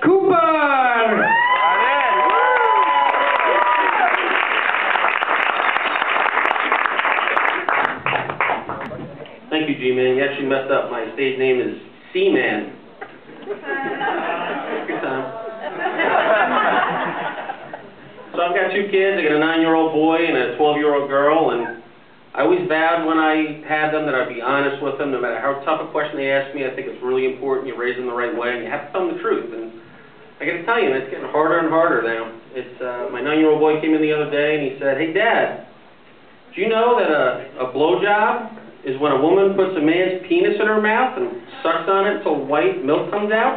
Cooper! Thank you, G-Man. You actually messed up. My stage name is C-Man. Good time. So I've got two kids. I got a 9-year-old boy and a 12-year-old girl, and I always vowed when I had them that I'd be honest with them, no matter how tough a question they ask me. I think it's really important you raise them the right way, and you have to tell them the truth. And I got to tell you, it's getting harder and harder now. It's my 9-year-old boy came in the other day, and he said, "Hey, Dad, do you know that a blowjob is when a woman puts a man's penis in her mouth and sucks on it until white milk comes out?"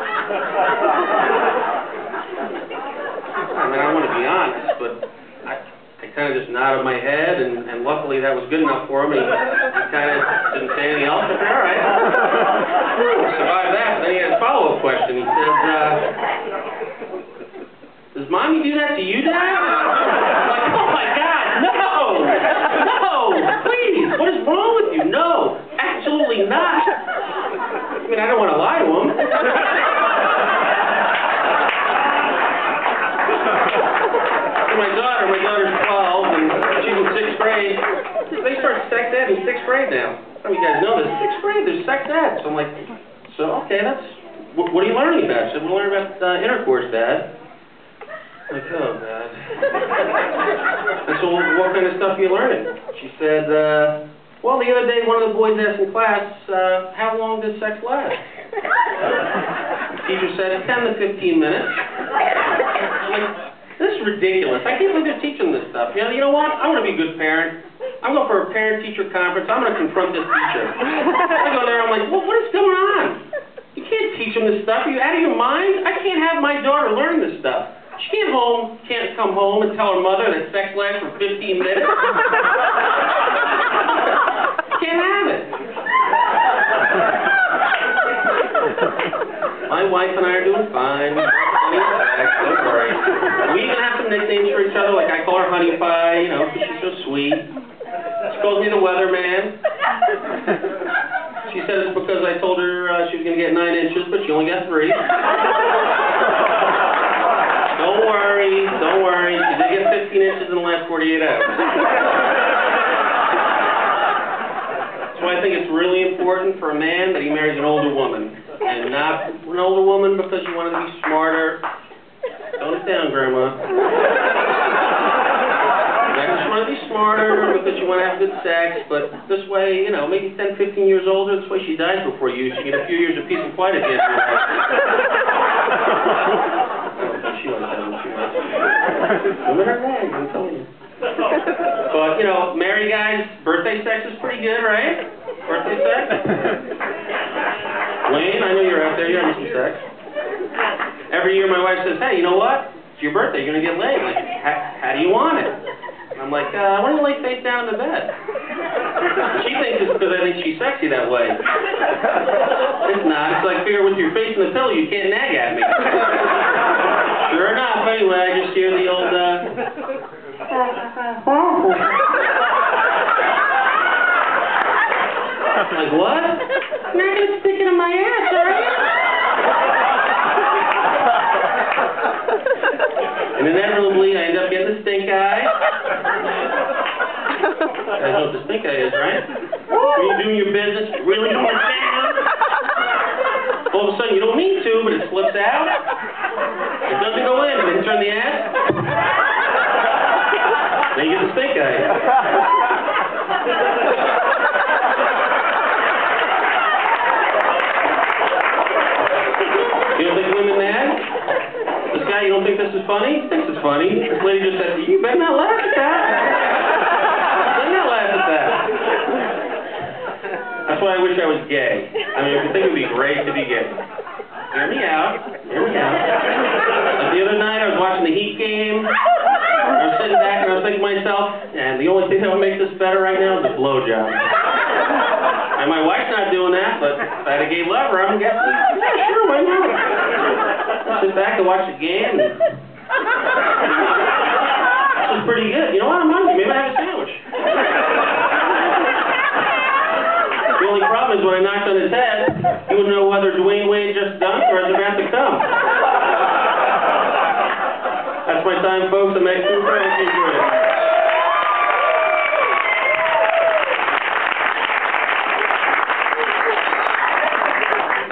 I mean, I want to be honest, but I kind of just nodded my head, and luckily that was good enough for him. He kind of didn't say anything else. I said, all right. I survived that. But then he had a follow-up question. He said, "Does Mommy do that to you, Dad?" I'm like, oh my God, no! No! Please! What is wrong with you? No! Absolutely not! I mean, I don't want to lie to him. My daughter's 12, and she's in 6th grade. They start sex ed in 6th grade now. Some of you guys know this. 6th grade, there's sex ed. So I'm like, okay, what are you learning about? She said, we're learning about intercourse, Dad. I'm like, oh, God. And so what kind of stuff are you learning? She said, well, the other day, one of the boys asked in class, how long does sex last? The teacher said, 10 to 15 minutes. I'm like, this is ridiculous. I can't believe they're teaching this stuff. You know what? I'm going to be a good parent. I'm going for a parent-teacher conference. I'm going to confront this teacher. I go there, I'm like, well, what is going on? You can't teach them this stuff. Are you out of your mind? I can't have my daughter learn this stuff. She can't come home and tell her mother that sex lasts for 15 minutes. Can't have it. My wife and I are doing fine. Don't worry. We even have some nicknames for each other, like I call her Honey Pie, you know, because she's so sweet. She calls me the Weatherman. She said it's because I told her she was going to get 9 inches, but she only got 3. Don't worry. She did get 15 inches in the last 48 hours. That's why I think it's really important for a man that he marries an older woman. And not an older woman because you want to be smarter. Tone it down, Grandma. Not because you want to be smarter, because you want to have good sex, but this way, you know, maybe 10, 15 years older, this way she dies before you. She get a few years of peace and quiet at the end of her life. She was having too much. Women are bad, I'm telling you. But, you know, married guys, birthday sex is pretty good, right? Birthday sex? Wayne, I know you're out there. You're having some sex. Every year my wife says, hey, you know what? It's your birthday. You're going to get laid. Like, how do you want it? And I'm like, why don't you lay face down in the bed? She thinks it's because I think she's sexy that way. It's not. It's like, figure with your face in the pillow, you can't nag at me. Sure enough, anyway, I just hear the old, like, what? You're not going to stick it in my ass, are you? And inevitably, I end up getting the stink eye. You guys know what the stink eye is, right? When you're doing your business, you really don't want to down. All of a sudden, you don't mean to, but it slips out. It doesn't go in, but it turn the ass. Then you get the stink eye. You don't think women mad? This guy, you don't think this is funny? He thinks it's funny. This lady just said, you better not laugh at that. You better not laugh at that. That's why I wish I was gay. I mean, I think it would be great to be gay. Hear me out. Hear me out. Like the other night, I was watching the Heat game. I was sitting back and I was thinking to myself, and the only thing that would make this better right now is a blowjob. And my wife's not doing that, but if I had a gay lover, I'm guessing, yeah, sure, why not? Sit back and watch the game. This is pretty good. You know what? I'm hungry. Maybe I have a sandwich. The only problem is when I knocked on his head, he wouldn't know whether Dwayne Wade just dunked or is about to come. time, folks. I'm Ed Cooper. I hope you enjoyed it.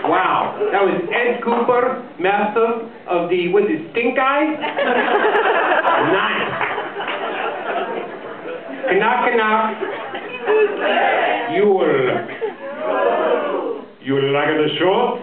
Wow, that was Ed Cooper, master of the, what's it, stink eye? Nice. Canuck. You will like the show?